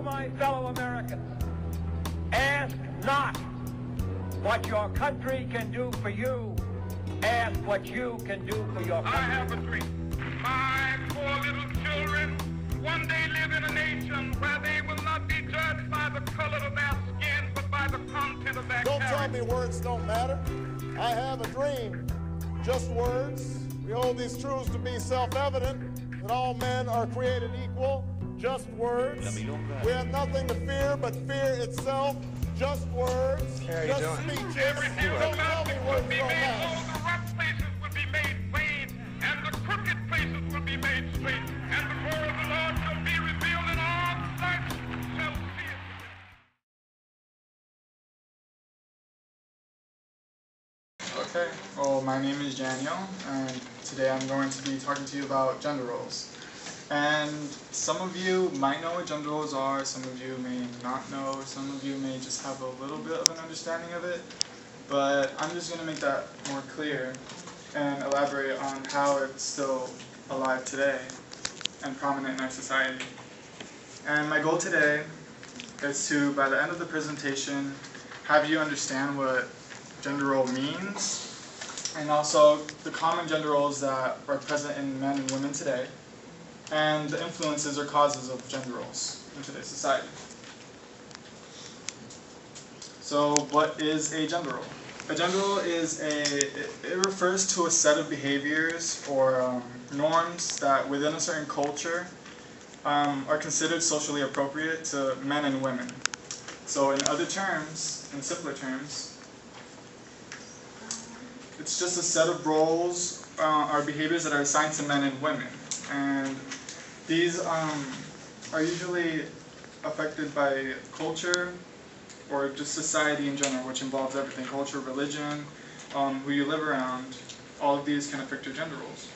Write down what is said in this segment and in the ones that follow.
my fellow Americans, ask not what your country can do for you. Ask what you can do for your country. I have a dream. My poor little children one day live in a nation where they will not be judged by the color of their skin, but by the content of their Don't character. tell me words don't matter. I have a dream. Just words. We hold these truths to be self-evident, that all men are created equal. Just words. We have nothing to fear but fear itself. Just words. Just speeches. Everything Don't tell me words would be don't made matter. whole, the rough places would be made plain, and the crooked places would be made straight, and the glory of the Lord shall be revealed, and all sight shall see it. Okay, well, my name is Daniel, and today I'm going to be talking to you about gender roles. And some of you might know what gender roles are, some of you may not know, some of you may just have a little bit of an understanding of it, but I'm just going to make that more clear and elaborate on how it's still alive today and prominent in our society. And my goal today is to, by the end of the presentation, have you understand what gender role means, and also the common gender roles that are present in men and women today, and the influences or causes of gender roles in today's society. So what is a gender role? A gender role is it refers to a set of behaviors or norms that within a certain culture are considered socially appropriate to men and women. So in other terms, in simpler terms, it's just a set of roles or behaviors that are assigned to men and women. And these are usually affected by culture or just society in general, which involves everything: culture, religion, who you live around. All of these can affect your gender roles.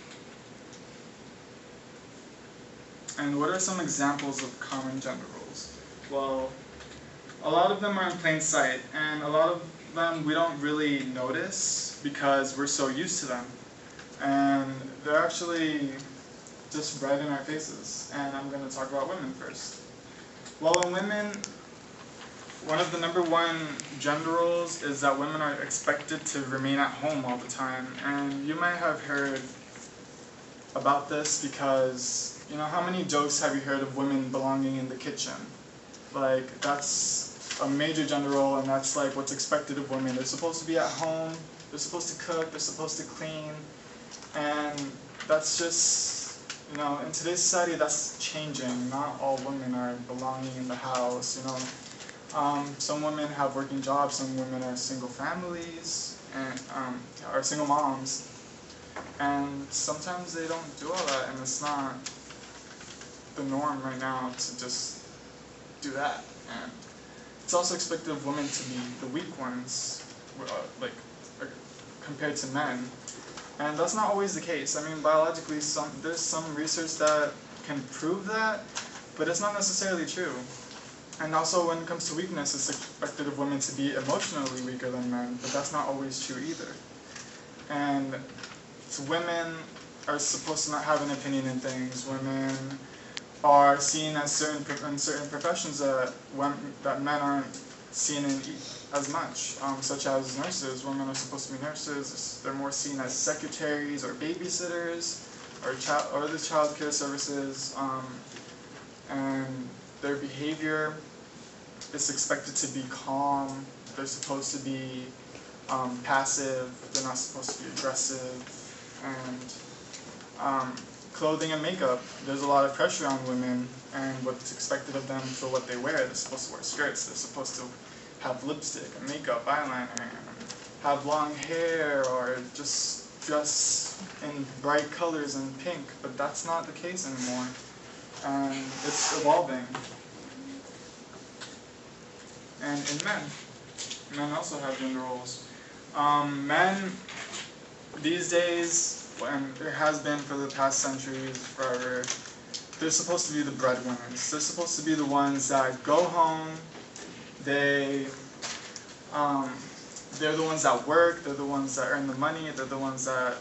And what are some examples of common gender roles? Well, a lot of them are in plain sight, and a lot of them we don't really notice because we're so used to them. And they're actually just right in our faces. And I'm going to talk about women first. Well, in women, one of the #1 gender roles is that women are expected to remain at home all the time. And you might have heard about this because, you know, how many jokes have you heard of women belonging in the kitchen? Like, that's a major gender role, and that's like what's expected of women. They're supposed to be at home, they're supposed to cook, they're supposed to clean, and that's just, you know, in today's society that's changing. Not all women are belonging in the house, you know. Some women have working jobs, some women are single families, and are single moms, and sometimes they don't do all that, and it's not the norm right now to just do that. And it's also expected of women to be the weak ones, compared to men. And that's not always the case. I mean, biologically, there's some research that can prove that, but it's not necessarily true. And also, when it comes to weakness, it's expected of women to be emotionally weaker than men, but that's not always true either. And so women are supposed to not have an opinion in things. Women are seen as in certain professions that men aren't seen in as much, such as nurses. Women are supposed to be nurses. They're more seen as secretaries or babysitters or the child care services, and their behavior is expected to be calm. They're supposed to be passive. They're not supposed to be aggressive. And clothing and makeup, there's a lot of pressure on women and what's expected of them for what they wear. They're supposed to wear skirts, they're supposed to have lipstick and makeup, eyeliner, and have long hair, or just dress in bright colors and pink, but that's not the case anymore, and it's evolving. And in men also have gender roles. Men, these days, and it has been for the past centuries, forever, they're supposed to be the breadwinners. They're supposed to be the ones that go home, they're the ones that work, they're the ones that earn the money, they're the ones that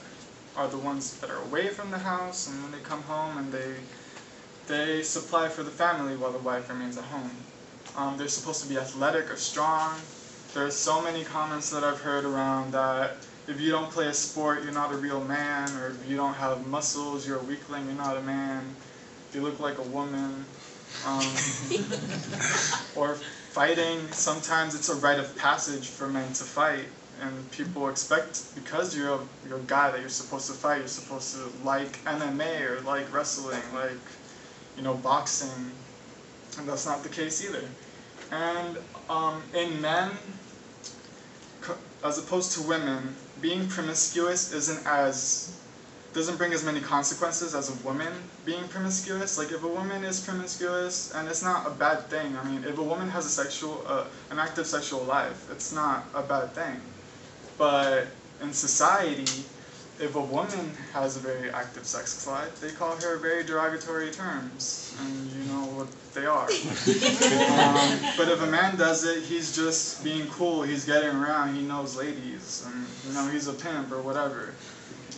are away from the house, and when they come home and they They supply for the family while the wife remains at home. They're supposed to be athletic or strong. There's so many comments that I've heard around that if you don't play a sport, you're not a real man, or if you don't have muscles, you're a weakling, you're not a man. If you look like a woman. Or fighting, sometimes it's a rite of passage for men to fight. And people expect, because you're a guy that you're supposed to fight, you're supposed to like MMA or like wrestling, like, boxing. And that's not the case either. And in men, as opposed to women, being promiscuous doesn't bring as many consequences as a woman being promiscuous. Like if a woman is promiscuous, and it's not a bad thing. I mean, if a woman has an active sexual life, it's not a bad thing. But in society, if a woman has a very active sex life, they call her very derogatory terms, and you know what they are. But if a man does it, he's just being cool, he's getting around, he knows ladies, and he's a pimp or whatever.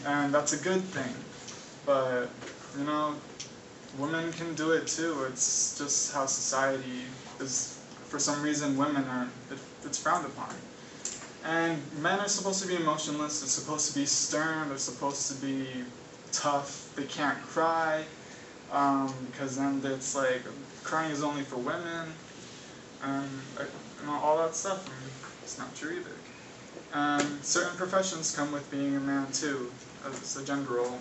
And that's a good thing. But, women can do it too. It's just how society is. For some reason, women it's frowned upon. And men are supposed to be emotionless, they're supposed to be stern, they're supposed to be tough, they can't cry, because then it's like, crying is only for women, and all that stuff, and it's not true either. And certain professions come with being a man too, as a gender role.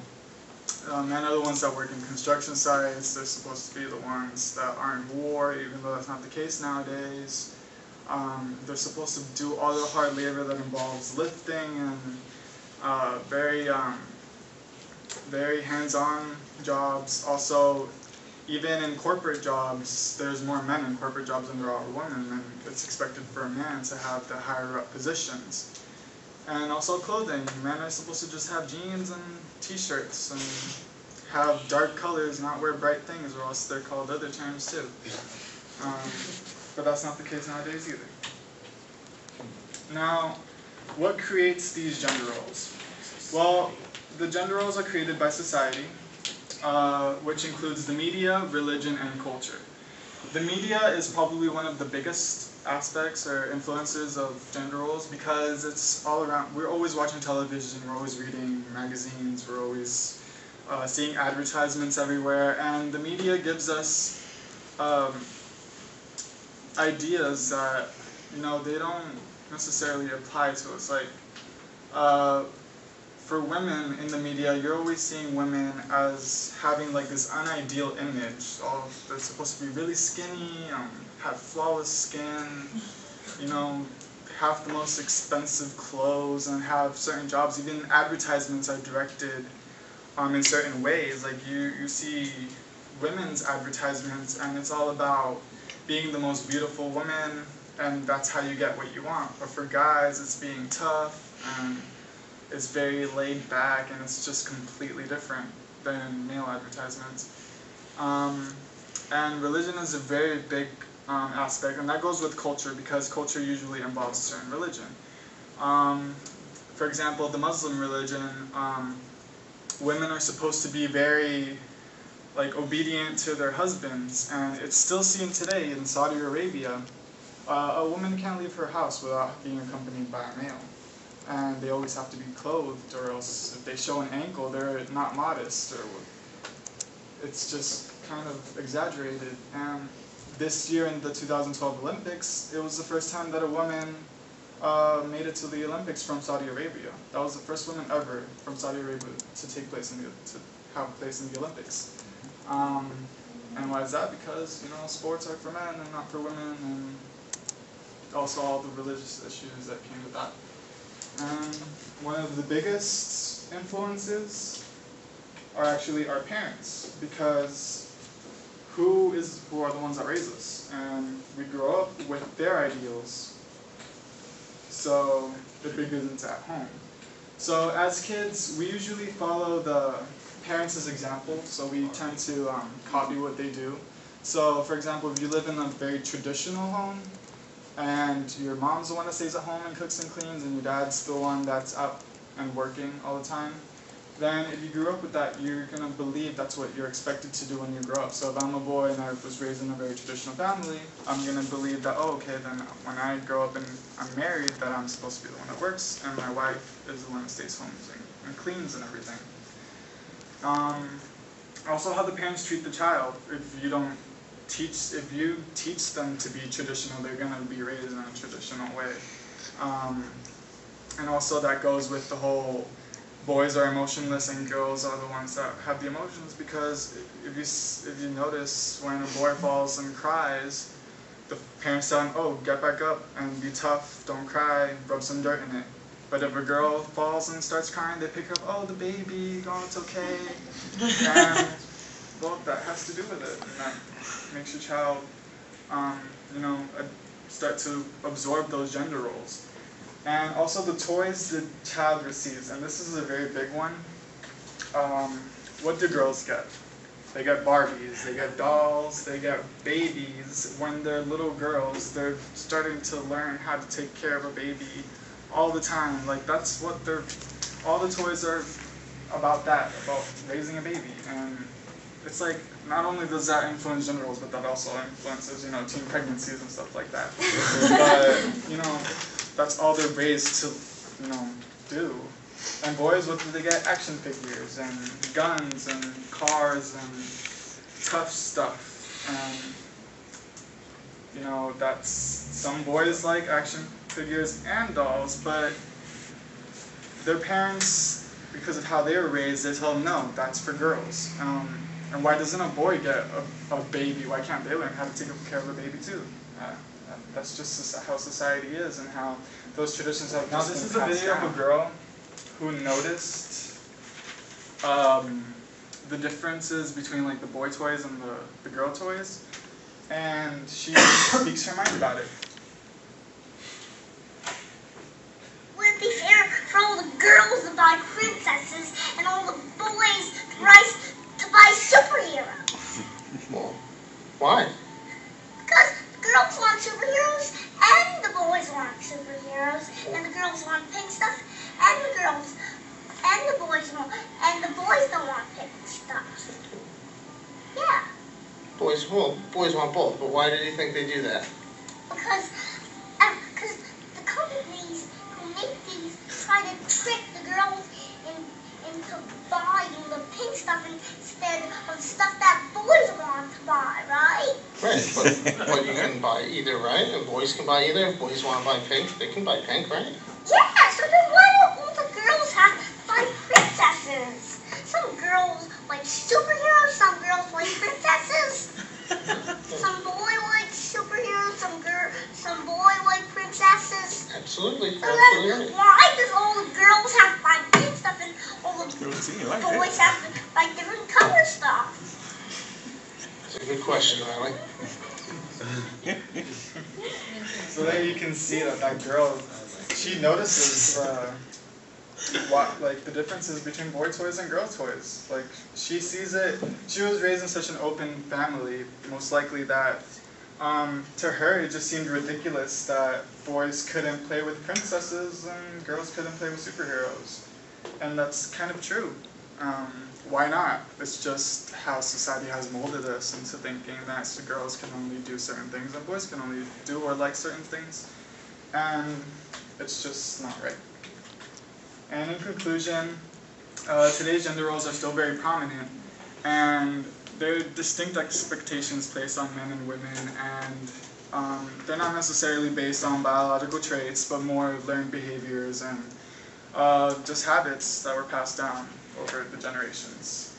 Men are the ones that work in construction sites, they're supposed to be the ones that are in war, even though that's not the case nowadays. They're supposed to do all the hard labor that involves lifting and very hands-on jobs. Also, even in corporate jobs, there's more men in corporate jobs than there are women, and it's expected for a man to have the higher-up positions. And also clothing. Men are supposed to just have jeans and t-shirts and have dark colors, not wear bright things, or else they're called other terms too. But that's not the case nowadays either. Now, what creates these gender roles? Well, the gender roles are created by society, which includes the media, religion, and culture. The media is probably one of the biggest aspects or influences of gender roles because it's all around. We're always watching television, we're always reading magazines, we're always seeing advertisements everywhere, and the media gives us ideas that, they don't necessarily apply to us. Like, for women in the media, you're always seeing women as having like this unideal image. They're supposed to be really skinny, have flawless skin, have the most expensive clothes, and have certain jobs. Even advertisements are directed in certain ways. Like you see women's advertisements, and it's all about being the most beautiful woman, and that's how you get what you want. But for guys, it's being tough, and it's very laid back, and it's just completely different than male advertisements. And religion is a very big aspect, and that goes with culture, because culture usually involves a certain religion. For example, the Muslim religion, women are supposed to be very obedient to their husbands, and it's still seen today in Saudi Arabia. A woman can't leave her house without being accompanied by a male, and they always have to be clothed, or else if they show an ankle, they're not modest, or it's just kind of exaggerated. And this year in the 2012 Olympics, it was the first time that a woman made it to the Olympics from Saudi Arabia. That was the first woman ever from Saudi Arabia to have a place in the Olympics. And why is that? Because, sports are for men and not for women, and also all the religious issues that came with that. And one of the biggest influences are actually our parents, because who are the ones that raise us? And we grow up with their ideals, so it begins at home. So as kids, we usually follow the parents' example, so we tend to copy what they do. So for example, if you live in a very traditional home, and your mom's the one that stays at home and cooks and cleans, and your dad's the one that's out and working all the time, then if you grew up with that, you're going to believe that's what you're expected to do when you grow up. So if I'm a boy and I was raised in a very traditional family, I'm going to believe that, oh, okay, then when I grow up and I'm married, that I'm supposed to be the one that works, and my wife is the one that stays home and cleans and everything. Also how the parents treat the child. If you teach them to be traditional, they're going to be raised in a traditional way. And also that goes with the whole boys are emotionless and girls are the ones that have the emotions, because if you notice when a boy falls and cries, the parents tell him, oh, get back up and be tough, don't cry, rub some dirt in it. But if a girl falls and starts crying, they pick her up, oh, the baby, oh, it's okay. And, well, that has to do with it. And that makes your child, start to absorb those gender roles. And also the toys the child receives, and this is a very big one. What do girls get? They get Barbies, they get dolls, they get babies. When they're little girls, they're starting to learn how to take care of a baby all the time. Like, that's what all the toys are about raising a baby. And it's like, not only does that influence gender roles, but that also influences, teen pregnancies and stuff like that. But, that's all they're raised to, do. And boys, what do they get? Action figures and guns and cars and tough stuff. And, that's, some boys like action figures and dolls, but their parents, because of how they were raised, they tell them, no, that's for girls. And why doesn't a boy get a baby? Why can't they learn how to take care of a baby too? That's just how society is and how those traditions have just been passed down. Now, this is a video of a girl who noticed the differences between like the boy toys and the girl toys, and she speaks her mind about it. Would it be fair for all the girls to buy princesses and all the boys to buy superheroes? Well, why? Because the girls want superheroes and the boys want superheroes, and the girls want pink stuff, and the boys don't want pink stuff. Yeah. Boys want both, but why did you think they do that? Because the companies who make these try to trick the girls into buying the pink stuff instead of stuff that boys want to buy, right? Right, but you can buy either, right? And boys can buy either. If boys want to buy pink, they can buy pink, right? Yeah, so then why don't all the girls have to buy princesses? Some girls like superheroes, some girls like princesses. Some boy likes superheroes, some boy like princesses. Absolutely, So absolutely. then why does all the girls have to buy pink stuff and all the boys have to buy different color stuff? It's a good question, Riley. So there you can see that girl, she notices the differences between boy toys and girl toys. Like, she sees it. She was raised in such an open family, most likely that to her it just seemed ridiculous that boys couldn't play with princesses and girls couldn't play with superheroes. And that's kind of true. Why not? It's just how society has molded us into thinking that the girls can only do certain things and boys can only do or like certain things. And it's just not right. And in conclusion, today's gender roles are still very prominent, and there are distinct expectations placed on men and women, and they're not necessarily based on biological traits, but more learned behaviors and just habits that were passed down over the generations.